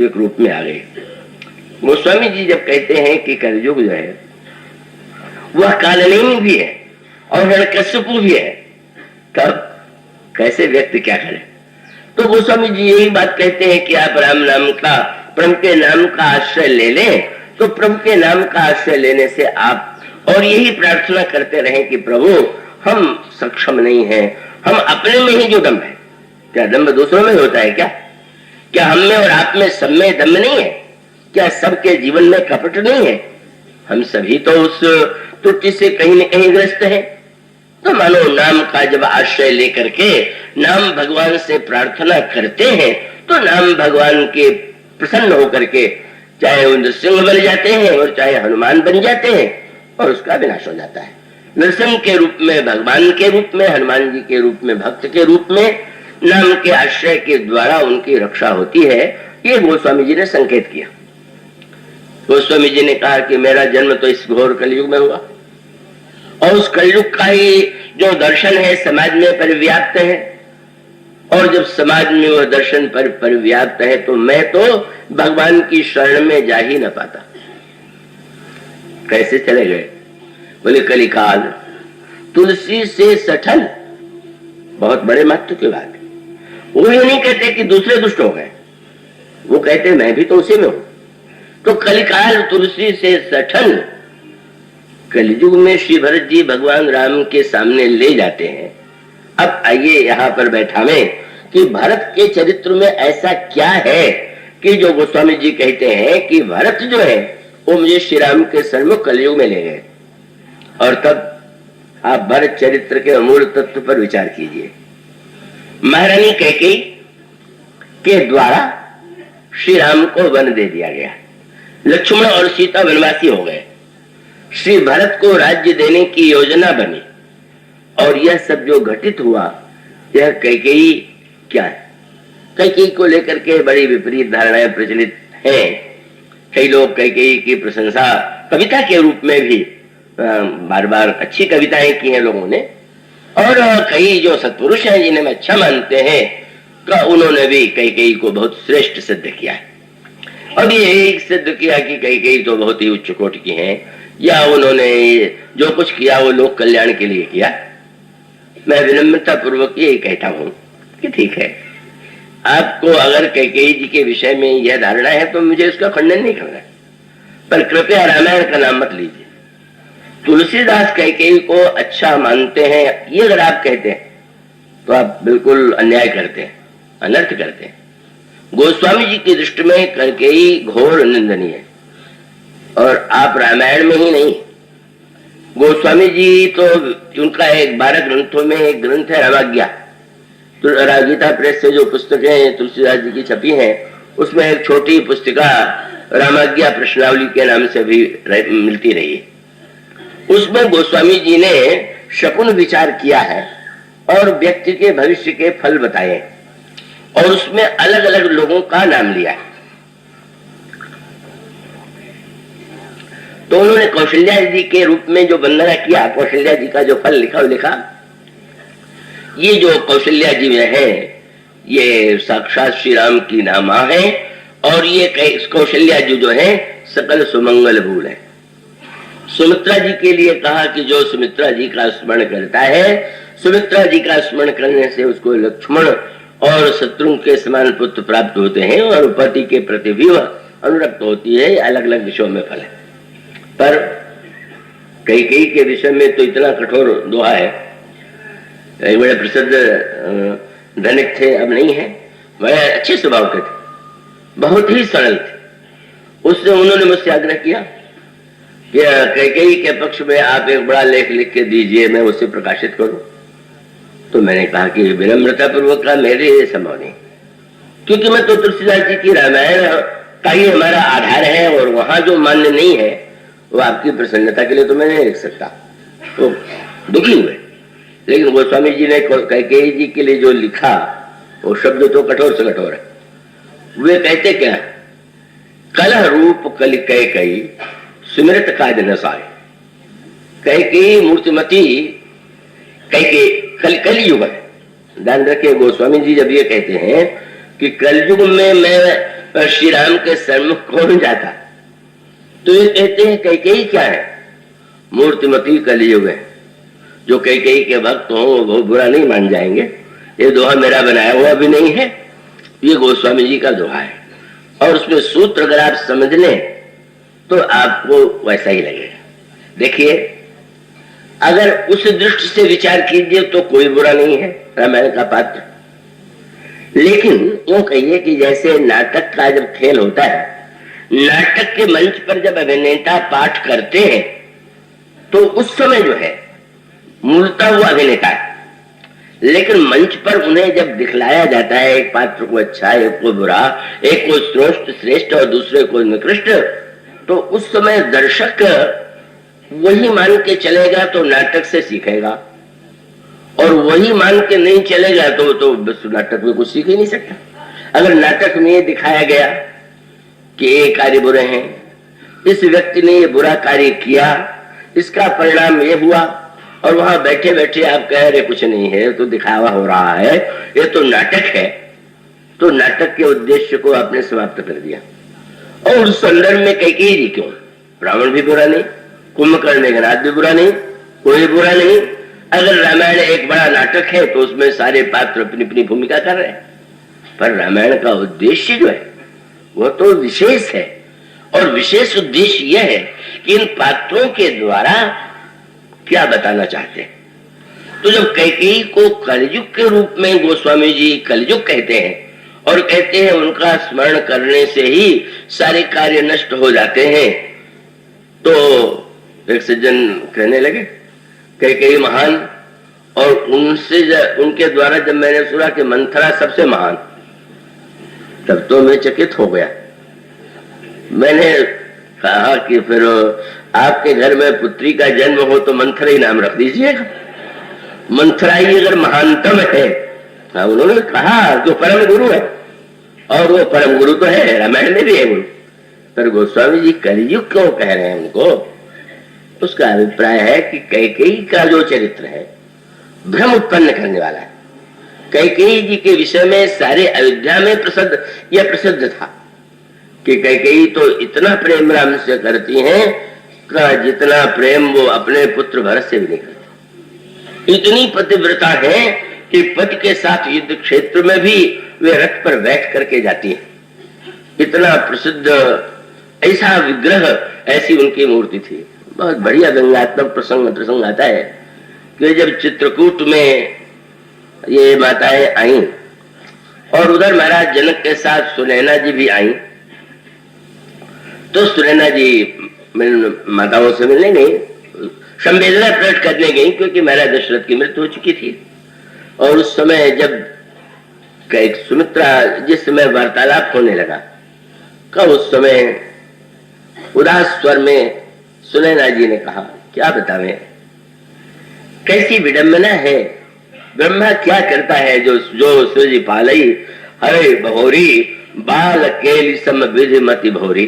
एक रूप में आ गए। गोस्वामी जी जब कहते हैं कि कलयुग जो है वह कालनेमी भी है और हिरण्यकश्यपु भी है, तब कैसे व्यक्ति क्या करे? तो गोस्वामी जी यही बात कहते हैं कि आप राम नाम का, प्रभु के नाम का आश्रय ले लें, तो प्रभु के नाम का आश्रय लेने से आप और यही प्रार्थना करते रहें कि प्रभु हम सक्षम नहीं हैं, हम अपने में ही जो दम है, क्या दम दूसरों में होता है क्या हम में और आप में सब में दम नहीं है? क्या सबके जीवन में कपट नहीं है? हम सभी तो उस त्रुटि से कहीं न कहीं ग्रस्त है। तो मानो नाम का जब आश्रय लेकर के नाम भगवान से प्रार्थना करते हैं तो नाम भगवान के प्रसन्न होकर के चाहे वो नृसिंह बन जाते हैं और चाहे हनुमान बन जाते हैं और उसका विनाश हो जाता है। नृसिंह के रूप में, भगवान के रूप में, हनुमान जी के रूप में, भक्त के रूप में नाम के आश्रय के द्वारा उनकी रक्षा होती है। ये गोस्वामी जी ने संकेत किया। गोस्वामी जी ने कहा कि मेरा जन्म तो इस घोर कलयुग में हुआ और उस कलयुग का ही जो दर्शन है समाज में परिव्याप्त है, और जब समाज में वह दर्शन पर परिव्याप्त है तो मैं तो भगवान की शरण में जा ही न पाता। कैसे चले गए? बोले कलिकाल तुलसी से सठन, बहुत बड़े महत्व की बात है। वो ये नहीं कहते कि दूसरे दुष्ट हो गए, वो कहते मैं भी तो उसी में हूं। तो कलिकाल तुलसी से सठन, कलयुग में श्री भरत जी भगवान राम के सामने ले जाते हैं। अब आइए यहाँ पर बैठावे कि भरत के चरित्र में ऐसा क्या है कि जो गोस्वामी जी कहते हैं कि भरत जो है वो मुझे श्री राम के सन्मुख कलयुग में ले गए। और तब आप भरत चरित्र के अमूल तत्व पर विचार कीजिए। महारानी कैकेयी के द्वारा श्री राम को वन दे दिया गया, लक्ष्मण और सीता वनवासी हो गए, श्री भरत को राज्य देने की योजना बनी, और यह सब जो घटित हुआ यह कैकेयी क्या है? कैकेयी को लेकर के बड़ी विपरीत धारणाएं प्रचलित हैं। कई लोग कैकेयी की प्रशंसा कविता के रूप में भी बार बार अच्छी कविताएं की हैं लोगों ने, और कई जो सत्पुरुष हैं जिन्हें मैं अच्छा मानते हैं तो उन्होंने भी कैकेयी को बहुत श्रेष्ठ सिद्ध किया है। और ये सिद्ध किया कि कैकेयी तो बहुत ही उच्च कोटि की हैं, या उन्होंने जो कुछ किया वो लोक कल्याण के लिए किया। मैं विनम्रता पूर्वक यही कहता हूँ कि ठीक है, आपको अगर कैकेयी जी के विषय में यह धारणा है तो मुझे उसका खंडन नहीं करना है, पर कृपया रामायण का नाम मत लीजिए। तुलसीदास कैकेयी को अच्छा मानते हैं ये अगर आप कहते हैं तो आप बिल्कुल अन्याय करते हैं, अनर्थ करते हैं। गोस्वामी जी की दृष्टि में कैकेयी घोर निंदनीय है, और आप रामायण में ही नहीं, गोस्वामी जी तो उनका एक 12 ग्रंथों में एक ग्रंथ है रामाज्ञा। तो गीता प्रेस से जो पुस्तकें तुलसीदास जी की छपी हैं उसमें एक छोटी पुस्तिका रामाज्ञा प्रश्नावली के नाम से भी मिलती रही है। उसमें गोस्वामी जी ने शकुन विचार किया है और व्यक्ति के भविष्य के फल बताए, और उसमें अलग अलग लोगों का नाम लिया है। तो उन्होंने कौशल्या जी के रूप में जो वंदना किया, कौशल्या जी का जो फल लिखा, ये जो कौशल्या जी में है ये साक्षात श्री राम की नामा है, और ये कौशल्या जी जो है सकल सुमंगल भूल है। सुमित्रा जी के लिए कहा कि जो सुमित्रा जी का स्मरण करता है, सुमित्रा जी का स्मरण करने से उसको लक्ष्मण और शत्रु के समान पुत्र प्राप्त होते हैं, और पति के प्रति भी अनुरक्त होती है। अलग अलग विषयों में फल है। पर कैकेयी के विषय में तो इतना कठोर दोहा है। एक बड़े प्रसिद्ध धनिक थे, अब नहीं है, बड़े अच्छे स्वभाव के थे, बहुत ही सरल थे। उससे उन्होंने मुझसे आग्रह किया कि कैकेयी के पक्ष में आप एक बड़ा लेख लिख के दीजिए, मैं उसे प्रकाशित करूं। तो मैंने कहा कि विनम्रता पूर्वक का मेरे संभव नहीं, क्योंकि मैं तो तुलसीदास जी की रामायण का ही हमारा आधार है, और वहां जो मान्य नहीं है वो आपकी प्रसन्नता के लिए तो मैं नहीं लिख सकता। तो दुखी हुए। लेकिन गोस्वामी जी ने कैकेयी जी के लिए जो लिखा वो शब्द तो कठोर से कठोर है। वे कहते क्या? कलह रूप कल कैकेयी सुमिरत काज न साए। कैकेयी मूर्तिमती कैकेयी कलयुग है। ध्यान रखिए, गोस्वामी जी जब ये कहते हैं कि कलयुग में मैं और श्री राम के सन्मुख कौन जाता? तो ये कहते हैं कैकेयी क्या है? मूर्तिमती कलियुग है। जो कैकेयी के भक्त हो वो बुरा नहीं मान जाएंगे। ये दोहा मेरा बनाया हुआ भी नहीं है, ये गोस्वामी जी का दोहा है, और उसमें सूत्र अगर आप समझ लें तो आपको वैसा ही लगेगा। देखिए, अगर उस दृष्टि से विचार कीजिए तो कोई बुरा नहीं है रामायण का पात्र, लेकिन यूं कहिए कि जैसे नाटक का जब खेल होता है, नाटक के मंच पर जब अभिनेता पाठ करते हैं तो उस समय जो है मूलतः वो अभिनेता है, लेकिन मंच पर उन्हें जब दिखलाया जाता है एक पात्र को अच्छा, एक को बुरा, एक को श्रेष्ठ और दूसरे को निकृष्ट, तो उस समय दर्शक वही मान के चलेगा तो नाटक से सीखेगा, और वही मान के नहीं चलेगा तो बस नाटक में कुछ सीख ही नहीं सकता। अगर नाटक में ये दिखाया गया कि ये कार्य बुरे हैं, इस व्यक्ति ने ये बुरा कार्य किया, इसका परिणाम ये हुआ, और वहां बैठे बैठे आप कह रहे कुछ नहीं है, तो दिखावा हो रहा है, ये तो नाटक है, तो नाटक के उद्देश्य को आपने समाप्त कर दिया। और उस संदर्भ में कैकेयी जी क्यों? रावण भी बुरा नहीं, कुंभकर्ण मेघनाद भी बुरा नहीं, कोई बुरा नहीं। अगर रामायण एक बड़ा नाटक है तो उसमें सारे पात्र अपनी अपनी भूमिका कर रहे हैं, पर रामायण का उद्देश्य जो है वो तो विशेष है, और विशेष उद्देश्य यह है कि इन पात्रों के द्वारा क्या बताना चाहते हैं। तो जब कैकेयी को कलयुग के रूप में गोस्वामी जी कलयुग कहते हैं, और कहते हैं उनका स्मरण करने से ही सारे कार्य नष्ट हो जाते हैं, तो एक सज्जन कहने लगे कैकेयी महान, और उनके द्वारा जब मैंने सुना कि मंथरा सबसे महान, तब तो मैं चकित हो गया। मैंने कहा कि फिर आपके घर में पुत्री का जन्म हो तो मंथरा ही नाम रख दीजिएगा, मंथरा ही अगर महानतम है। उन्होंने कहा जो परम गुरु है, और वो परम गुरु तो है, रामायण में भी है गुरु, पर गोस्वामी जी कलयुग क्यों कह रहे हैं उनको? उसका अभिप्राय है कि कैकेयी का जो चरित्र है भ्रम उत्पन्न करने वाला है। कैकेयी जी के विषय में सारे अयोध्या में प्रसिद्ध था कि कैकेयी तो इतना प्रेम राम से करती हैं का जितना प्रेम वो अपने पुत्र भरत से भी नहीं करती। इतनी पतिव्रता है कि पति के साथ युद्ध क्षेत्र में भी वे रथ पर बैठ करके जाती है। इतना प्रसिद्ध ऐसा विग्रह, ऐसी उनकी मूर्ति थी। बहुत बढ़िया व्यंग्यात्मक प्रसंग आता है कि जब चित्रकूट में ये माताएं आई और उधर महाराज जनक के साथ सुनैना जी भी आई, तो सुनैना जी माताओं से मिलने गई, संवेदना प्रकट करने गई, क्योंकि महाराज दशरथ की मृत्यु हो चुकी थी। और उस समय जब सुमित्रा जिस समय वार्तालाप होने लगा, का उस समय उदास स्वर में सुनैना जी ने कहा, क्या बतावें, कैसी विडंबना है, ब्रह्मा क्या करता है जो सूर्य पालई हरे बहोरी बाल केली सम विधि मति भोरी।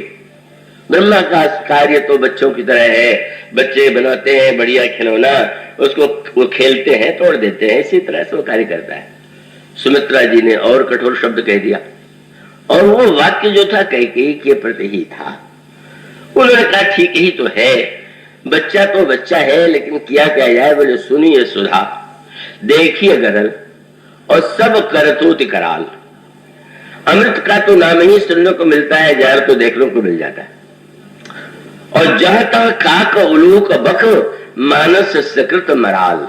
ब्रह्मा का कार्य तो बच्चों की तरह है, बच्चे बनाते हैं बढ़िया खिलौना, उसको वो खेलते हैं, तोड़ देते हैं, इसी तरह से वो कार्य करता है। सुमित्रा जी ने और कठोर शब्द कह दिया, और वो वाक्य जो था कैकेयी के प्रति ही था। उन्होंने कहा ठीक ही तो है, बच्चा तो बच्चा है, लेकिन किया क्या जाए। बोले सुनिए सुधा, देखिए गरल, और सब करतूत कराल। अमृत का तो नाम ही सुनने को मिलता है, जहर तो देखने को मिल जाता है। और जहां तक काक उलूक बक मानस सकृत मराल।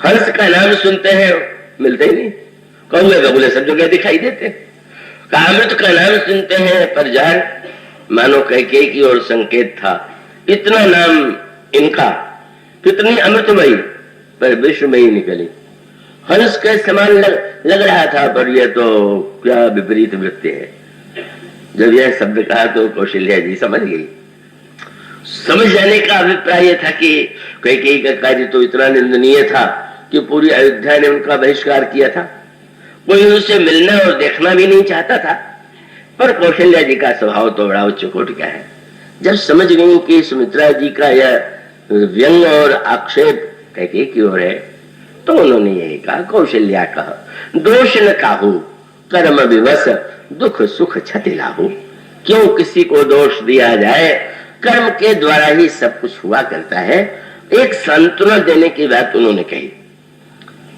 हंस का नाम सुनते हैं, मिलते ही नहीं, कौवे बगुले सब जगह दिखाई देते। अमृत का नाम सुनते हैं, पर जहर मानो कैकेयी की ओर संकेत था। इतना नाम इनका, कितनी अमृतमयी, पर विषमयी निकली। हंस के समान लग रहा था, पर यह तो क्या विपरीत वृत्ति है। जब यह शब्द कहा तो कौशल्या जी समझ गई। समझ जाने का अभिप्राय यह था कि कैकेयी का कार्य तो इतना निंदनीय था कि पूरी अयोध्या ने उनका बहिष्कार किया था। कोई उनसे मिलना और देखना भी नहीं चाहता था। पर कौशल्या जी का स्वभाव तो बड़ा उच्च कोटि का है। जब समझ गई कि सुमित्रा जी का यह व्यंग और आक्षेप कैकेयी की ओर है, तो उन्होंने यही कहा, कौशल्या कहा दोष न काहू कर्म विवश दुख सुख क्षति लाहू, क्यों किसी को दोष दिया जाए, कर्म के द्वारा ही सब कुछ हुआ करता है। एक सांत्वना देने की बात उन्होंने कही।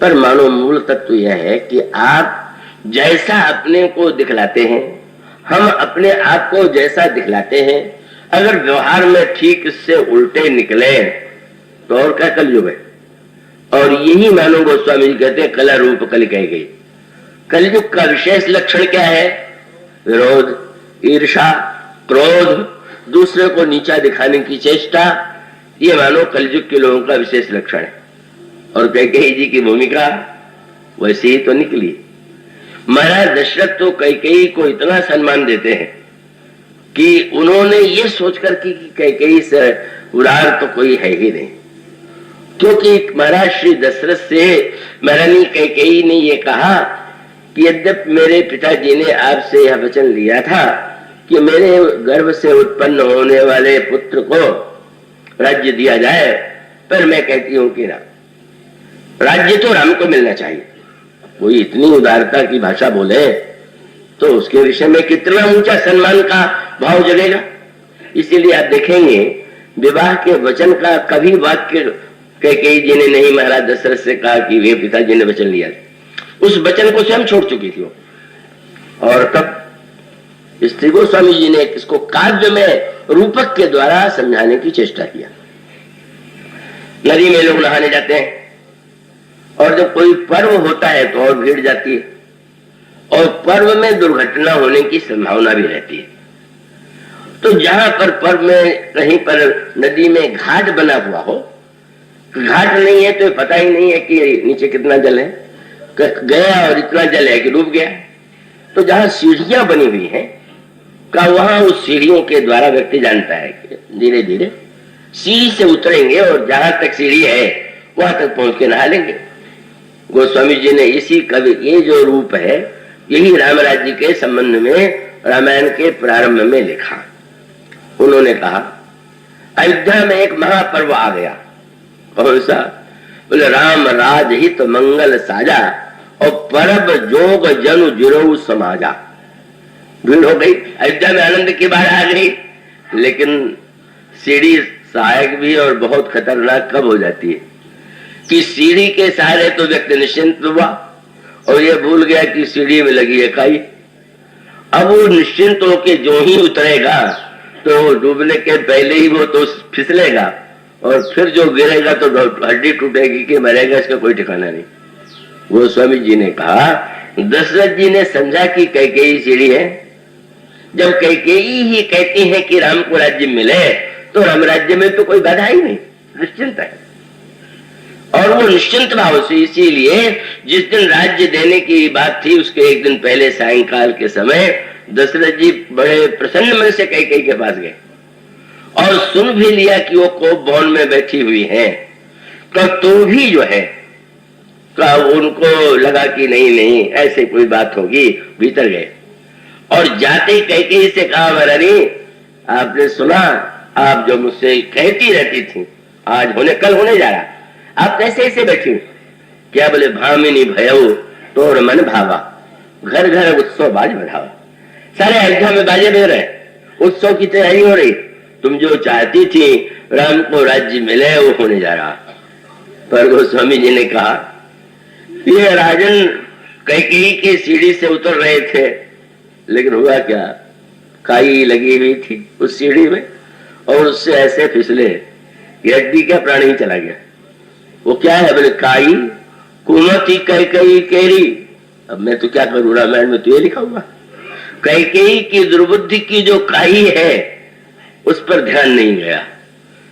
पर मानो मूल तत्व यह है कि आप जैसा अपने को दिखलाते हैं, हम अपने आप को जैसा दिखलाते हैं, अगर व्यवहार में ठीक इससे उल्टे निकले तो और क्या कलयुग है। और यही मानो गोस्वामी जी कहते हैं कला रूप कल कह गई। कलयुग का विशेष लक्षण क्या है? विरोध, ईर्षा, क्रोध, दूसरे को नीचा दिखाने की चेष्टा, ये मानो कलयुग के लोगों का विशेष लक्षण है। और कैकेयी जी की भूमिका वैसे ही तो निकली। महाराज दशरथ तो कैकेयी को इतना सम्मान देते हैं कि उन्होंने ये सोचकर कि कैकेयी से उदार तो कोई है ही नहीं, क्योंकि महाराज श्री दशरथ से महारानी कैकेयी ने ये कहा कि यद्यपि मेरे पिताजी ने आपसे यह वचन लिया था कि मेरे गर्भ से उत्पन्न होने वाले पुत्र को राज्य दिया जाए, पर मैं कहती हूं कि ना, राज्य तो राम को मिलना चाहिए। कोई इतनी उदारता की भाषा बोले तो उसके विषय में कितना ऊंचा सम्मान का भाव जगेगा। इसीलिए आप देखेंगे विवाह के वचन का कभी वाक्य कैकेयी जी ने नहीं महाराज दशरथ से कहा कि वे पिताजी ने वचन लिया। उस वचन को स्वयं छोड़ चुकी थी वो। और तब श्री गोस्वामी जी ने इसको काव्य में रूपक के द्वारा समझाने की चेष्टा किया। नदी में लोग नहाने जाते हैं और जब कोई पर्व होता है तो और भीड़ जाती है, और पर्व में दुर्घटना होने की संभावना भी रहती है। तो जहां पर पर्व में कहीं पर नदी में घाट बना हुआ हो, घाट नहीं है तो पता ही नहीं है कि नीचे कितना जल है, गया और इतना जल है कि डूब गया। तो जहां सीढ़ियां बनी हुई हैं का वहां उस सीढ़ियों के द्वारा व्यक्ति जानता है कि धीरे धीरे सीढ़ी से उतरेंगे और जहां तक सीढ़ी है वहां तक पहुंच के नहा लेंगे। गोस्वामी जी ने इसी कवि ये जो रूप है यही राम राज्य के संबंध में रामायण के प्रारंभ में लिखा। उन्होंने कहा अयोध्या में एक महापर्व आ गया। कौन सा? बोले राम राज हित मंगल साजा और परब जोग जनु जिरो समाजा। भीड़ हो गई, अयोध्या में आनंद की बात आ गई, लेकिन सीढ़ी सहायक भी और बहुत खतरनाक कब हो जाती है कि सीढ़ी के सहारे तो व्यक्ति निश्चिंत हुआ और ये भूल गया कि सीढ़ी में लगी है काई। अब वो निश्चिंत होके जो ही उतरेगा तो डूबने के पहले ही वो तो फिसलेगा और फिर जो गिरेगा तो हड्डी टूटेगी कि मरेगा, इसका कोई ठिकाना नहीं। वो स्वामी जी ने कहा दशरथ जी ने समझा कि कैकेयी सीढ़ी है। जब कैकेयी ही कहती है कि राम को राज्य मिले तो राम राज्य में तो कोई बाधा ही नहीं, निश्चिंत है। और वो निश्चिंत भाव से, इसीलिए जिस दिन राज्य देने की बात थी उसके एक दिन पहले सायंकाल के समय दशरथ जी बड़े प्रसन्न मन से कैकेयी के पास गए और सुन भी लिया कि वो कोप भवन में बैठी हुई है। तो भी जो है तो उनको लगा कि नहीं ऐसे कोई बात होगी, भीतर गए और जाते कैकेयी से कहा महारानी आपने सुना, आप जो मुझसे कहती रहती थी आज कल होने जा रहा, आप कैसे ऐसे बैठी? क्या बोले भामिनी भयऊ तोड़ मन भावा, घर घर उत्सव बाज बढ़ावा। सारे अयोध्या में बाजे बज रहे, उत्सव की तैयारी हो रही, तुम जो चाहती थी राम को राज्य मिले वो होने जा रहा। पर गोस्वामी जी ने कहा ये राजन कैकेयी के सीढ़ी से उतर रहे थे, लेकिन हुआ क्या, काई लगी हुई थी उस सीढ़ी में और उससे ऐसे फिसले हड्डी का प्राण ही चला गया। वो क्या है? बोले काई कुमति कैकेयी केरी। अब मैं तो क्या करूं, रामायण में तो ये लिखा हुआ कैकेयी की दुर्बुद्धि की जो काई है उस पर ध्यान नहीं गया।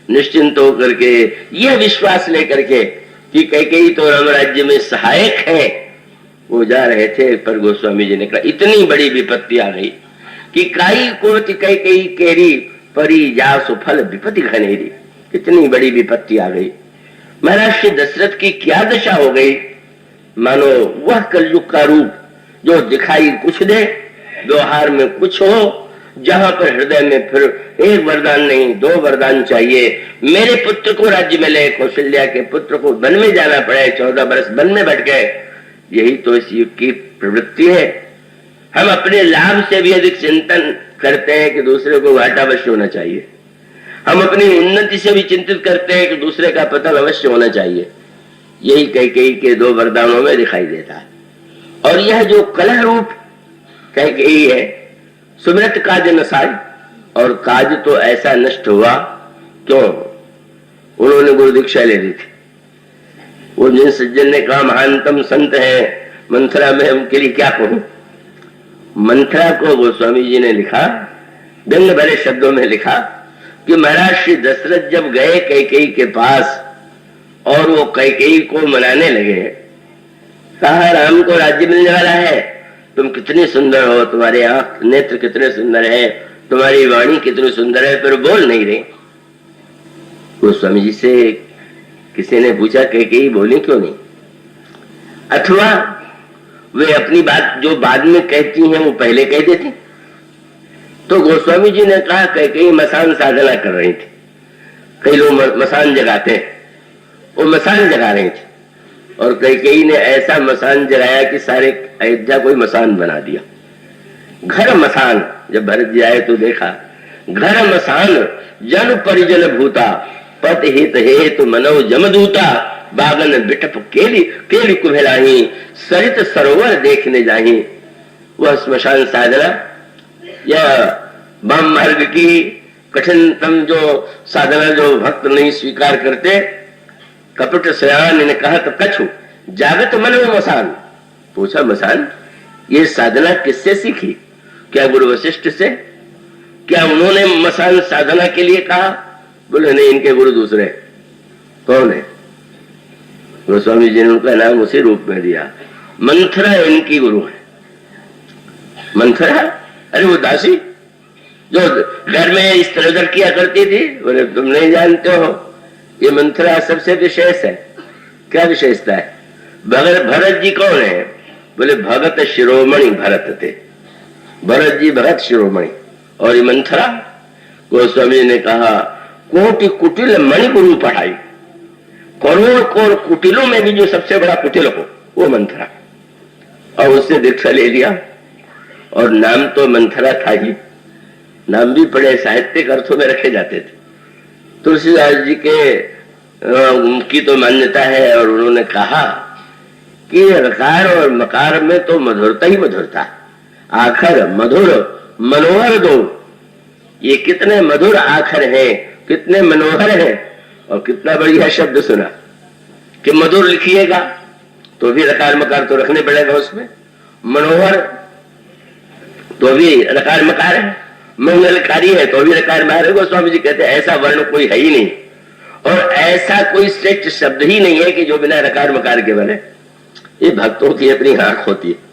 निश्चिंत होकर के यह विश्वास लेकर के कि कैकेयी तो राम राज्य में सहायक है वो जा रहे थे। पर गोस्वामी जी ने कहा इतनी बड़ी विपत्ति आ गई कि काई कुमति कैकेयी केरी परी जा सुफल विपत्ति घनेरी। इतनी बड़ी विपत्ति आ गई। महाराज श्री दशरथ की क्या दशा हो गई, मानो वह कलयुग का रूप जो दिखाई कुछ दे व्यवहार में कुछ हो, जहां पर हृदय में फिर एक वरदान नहीं 2 वरदान चाहिए। मेरे पुत्र को राज्य मिले, कौशल्या के पुत्र को वन में जाना पड़े, 14 बरस वन में बैठ गए। यही तो इस युग की प्रवृत्ति है। हम अपने लाभ से भी अधिक चिंतन करते हैं कि दूसरे को घाटा अवश्य होना चाहिए। हम अपनी उन्नति से भी चिंतित करते हैं कि दूसरे का पतन अवश्य होना चाहिए। यही कैकेयी के दो वरदानों में दिखाई देता है। और यह जो कलह रूप कैकेयी है, सुमिरत काज नसाय, और काज तो ऐसा नष्ट हुआ। क्यों? उन्होंने गुरु दीक्षा ले ली थी। वो जिन सज्जन ने कहा महानतम संत है मंथरा में, उनके लिए क्या कहूं। मंथरा को गोस्वामी जी ने लिखा, व्यंग भरे शब्दों में लिखा कि महाराज श्री दशरथ जब गए कैकेयी के पास और वो कैकेयी को मनाने लगे, कहा राम को राज्य मिलने वाला है, तुम कितनी सुंदर हो, तुम्हारे आंख नेत्र कितने सुंदर है, तुम्हारी वाणी कितनी सुंदर है, फिर बोल नहीं रहे। गोस्वामी जी से किसी ने पूछा कैकेयी बोली क्यों नहीं, अथवा वे अपनी बात जो बाद में कहती हैं वो पहले कह देती। तो गोस्वामी जी ने कहा कैकेयी मसान साधना कर रही थी। कई लोग मसान जगाते हैं, वो मसान जगा रही थी, और कैकेयी ने ऐसा मसान जगाया कि सारे अयोध्या को मसान बना दिया। घर मसान, जब भरत जी आए तो देखा घर मसान जन परिजन भूता, पत हित हेतु मनव जमदूता, बागन बिटप केली केली कुभेलाही, सरित सरोवर देखने जाही। वह स्मशान साधना या वाम मार्ग की कठिनतम जो साधना जो भक्त नहीं स्वीकार करते, कपट सयान ने कहा तो कछु जागत मन में मसान। पूछा मसान ये साधना किससे सीखी? क्या गुरु वशिष्ठ से? क्या उन्होंने मसान साधना के लिए कहा? बोले नहीं, इनके गुरु दूसरे। कौन है? गोस्वामी जी ने उनका नाम उसी रूप में दिया, मंथरा इनकी गुरु है। मंथरा, अरे वो दासी जो घर में इस तरह उधर किया करती थी। बोले तुम नहीं जानते हो, ये मंथरा सबसे विशेष है। क्या विशेषता है? भरत जी कौन है? बोले भगत शिरोमणि भरत थे, भरत जी भगत शिरोमणि। और ये मंथरा, गोस्वामी ने कहा कोटि कुटिल मणि गुरु पढ़ाई, करोड़ करोड़ कुटिलों में भी जो सबसे बड़ा कुटिल हो वो मंथरा। और उससे दीक्षा ले लिया, और नाम तो मंथरा था ही। नाम भी बड़े साहित्यिक अर्थों में रखे जाते थे। तुलसीदास जी के की तो मान्यता है, और उन्होंने कहा कि रकार और मकार में तो मधुरता ही मधुरता, आखर मधुर मनोहर दो। ये कितने मधुर आखर हैं, कितने मनोहर हैं, और कितना बढ़िया शब्द सुना कि मधुर लिखिएगा तो भी रकार मकार तो रखने पड़ेगा उसमें, मनोहर तो भी रकार मकार है, मंगलकारी है तो भी रकार मकार है। गोस्वामी जी कहते हैं ऐसा वर्ण कोई है ही नहीं, और ऐसा कोई श्रेष्ठ शब्द ही नहीं है कि जो बिना रकार मकार के बने। ये भक्तों की अपनी आंख होती है।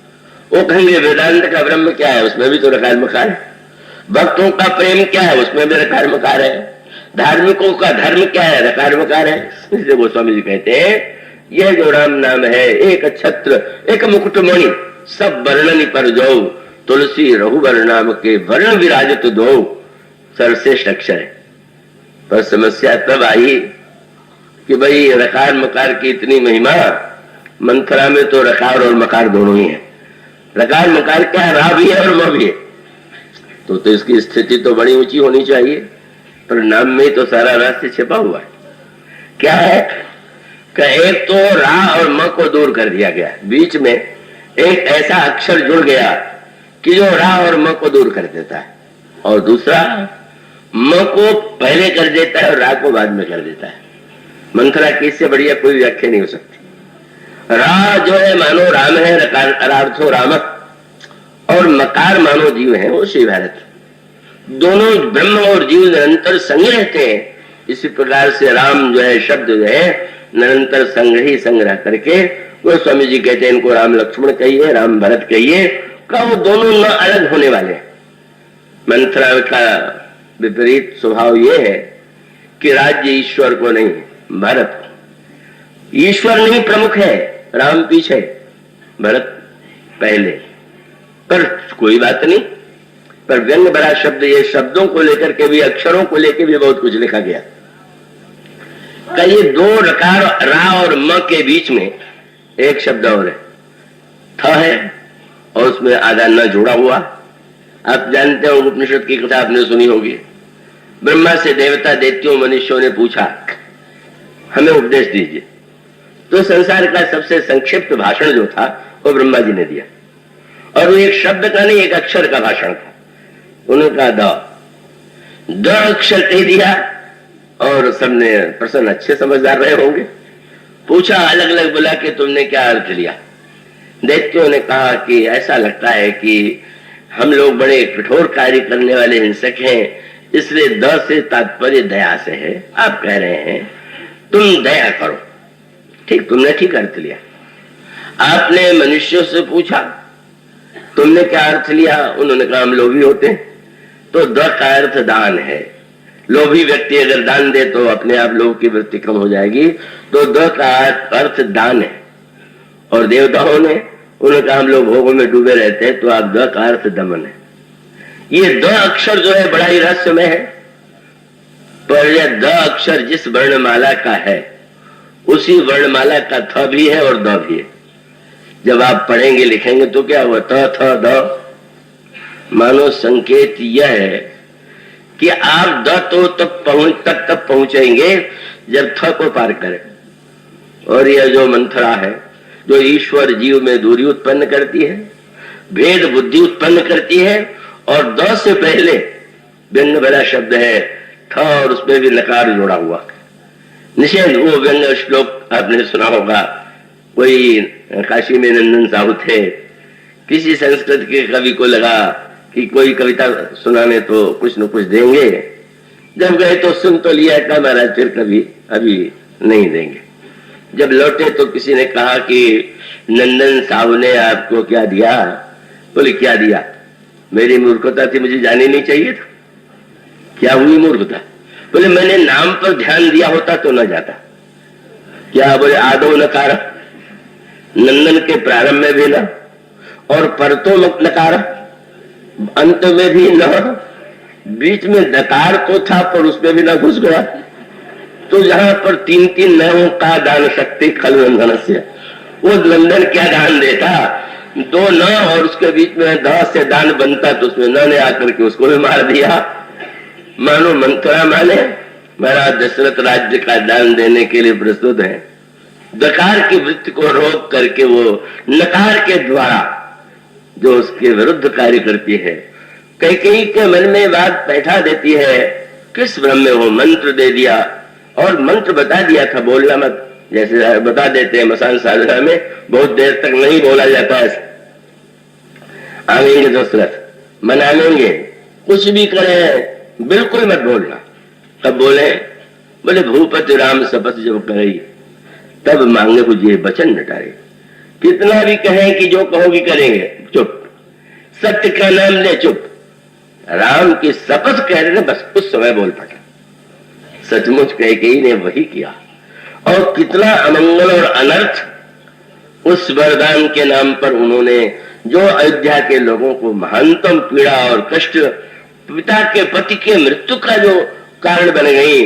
वो कहेंगे वेदांत का ब्रह्म क्या है, उसमें भी तो रकार मकार है। भक्तों का प्रेम क्या है, उसमें भी रकार मकार है। धार्मिकों का धर्म क्या है, रकार मकार है। इसलिए गोस्वामी जी कहते हैं यह जो राम नाम है, एक छत्र एक मुकुटमणि, सब वर्णनि पर जो, तुलसी रघुवर नाम के वर्ण विराजित दो, सर्वश्रेष्ठ अक्षर है। पर समस्या तब आई कि भाई रकार मकार की इतनी महिमा, मंथरा में तो रकार और मकार दोनों ही है। रकार मकार क्या है, रा भी है और म भी है। तो इसकी स्थिति तो बड़ी ऊंची होनी चाहिए, पर नाम में तो सारा रहस्य छिपा हुआ है। क्या है कि एक तो रा और म को दूर कर दिया गया, बीच में एक ऐसा अक्षर जुड़ गया कि जो रा और म को दूर कर देता है, और दूसरा म को पहले कर देता है और रा को बाद में कर देता है। मंथरा की इससे बढ़िया कोई व्याख्या नहीं हो सकती। रा जो है मानो राम है, अरार्थो राम, और मकार मानो जीव है, वो श्री भारत। दोनों ब्रह्म और जीव निरंतर संग रहते हैं। इसी प्रकार से राम जो है शब्द जो है निरंतर संग ही संग्रह करके, वो स्वामी जी कहते हैं इनको राम लक्ष्मण कहिए, राम भरत कहिए, का वो दोनों न अलग होने वाले। मंथरा का विपरीत स्वभाव ये है कि राज्य ईश्वर को नहीं, भरत को। ईश्वर नहीं प्रमुख है, राम पीछे, भरत पहले। पर कोई बात नहीं, पर व्यंग भरा शब्द, ये शब्दों को लेकर के भी, अक्षरों को लेकर भी बहुत कुछ लिखा गया। ये दो रकार रा और म के बीच में एक शब्द और है, थ है, और उसमें आधा न जुड़ा हुआ। आप जानते हो उपनिषद की कथा आपने सुनी होगी। ब्रह्मा से देवता दैत्यों मनुष्यों ने पूछा हमें उपदेश दीजिए, तो संसार का सबसे संक्षिप्त भाषण जो था वो ब्रह्मा जी ने दिया, और वो एक शब्द का नहीं एक अक्षर का भाषण था। उन्होंने कहा द अक्षर कह दिया और सबने प्रश्न अच्छे समझदार रहे होंगे। पूछा अलग अलग बोला कि तुमने क्या अर्थ लिया। दैत्यों ने कहा कि ऐसा लगता है कि हम लोग बड़े कठोर कार्य करने वाले हिंसक हैं, इसलिए द से तात्पर्य दया से है। आप कह रहे हैं तुम दया करो, ठीक, तुमने ठीक अर्थ लिया। आपने मनुष्यों से पूछा तुमने क्या अर्थ लिया, उन्होंने कहा हम लोभी होते हैं, तो द का अर्थ दान है। लोभी व्यक्ति अगर दान दे तो अपने आप लोभ की वृत्ति कम हो जाएगी, तो द का अर्थ दान है। और देवताओं ने उन्होंने कहा हम लोग भोगों में डूबे रहते हैं, तो आप द का अर्थ दमन है। ये द अक्षर जो है बड़ा ही रहस्यमय है, पर यह द अक्षर जिस वर्णमाला का है उसी वर्णमाला का थ भी है और द भी है। जब आप पढ़ेंगे लिखेंगे तो क्या हुआ, त थ द, मानो संकेत यह है कि आप द तो तब पहुंचेंगे जब थ को पार करें। और यह जो मंत्रा है जो ईश्वर जीव में दूरी उत्पन्न करती है, भेद बुद्धि उत्पन्न करती है, और द से पहले व्यंग भरा शब्द है थ और उसमें भी नकार जोड़ा हुआ। निषेध वो व्यंग श्लोक आपने सुना होगा। कोई काशी में नंदन साहू थे, किसी संस्कृत के कवि को लगा कि कोई कविता सुनाने तो कुछ न कुछ देंगे। जब गए तो सुन तो लिया, कहा महाराज फिर कभी अभी नहीं देंगे। जब लौटे तो किसी ने कहा कि नंदन साहू ने आपको क्या दिया। बोले क्या दिया, मेरी मूर्खता थी, मुझे जाने नहीं चाहिए था। क्या हुई मूर्खता? बोले मैंने नाम पर ध्यान दिया होता तो न जाता। क्या? बोले आदो नकार, नंदन के प्रारंभ में भी न, और परतो नकार अंत में भी न, बीच में दकार तो था पर उसमें भी न घुस गया। तो जहां पर तीन तीन न हो का दान शक्ति खल नंदन से, वो नंदन क्या दान देता, दो न और उसके बीच में द से दान बनता तो उसमें न ने आकर के उसको भी मार दिया। मानो मंत्रा माने महाराज दशरथ राज्य का दान देने के लिए प्रस्तुत है। दकार की वृत्ति को रोक करके वो नकार के द्वारा जो उसके विरुद्ध कार्य करती है। कई के मन में बात बैठा देती है, किस भ्रम में हो, मंत्र दे दिया और मंत्र बता दिया था बोलना मत, जैसे बता देते हैं मसान साधना में बहुत देर तक नहीं बोला जाता है। आवेंगे दशरथ, मना लेंगे, कुछ भी करें बिल्कुल मत बोलना। तब बोले, बोले भूपति राम शपथ जब करे तब मांगे बुझे वचन नटारे। कितना भी कहें कि जो कहोगी करेंगे, चुप। सत्य का नाम ले, चुप। राम की शपथ कह रहे, बस उस समय बोल पड़ा। सचमुच कैकेयी ने वही किया। और कितना अमंगल और अनर्थ उस वरदान के नाम पर उन्होंने, जो अयोध्या के लोगों को महानतम पीड़ा और कष्ट, पिता के पति के मृत्यु का जो कारण बन गई,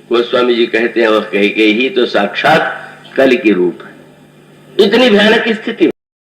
गोस्वामी जी कहते हैं वह कैकेयी ही तो साक्षात कल की रूप है। इतनी भयानक स्थिति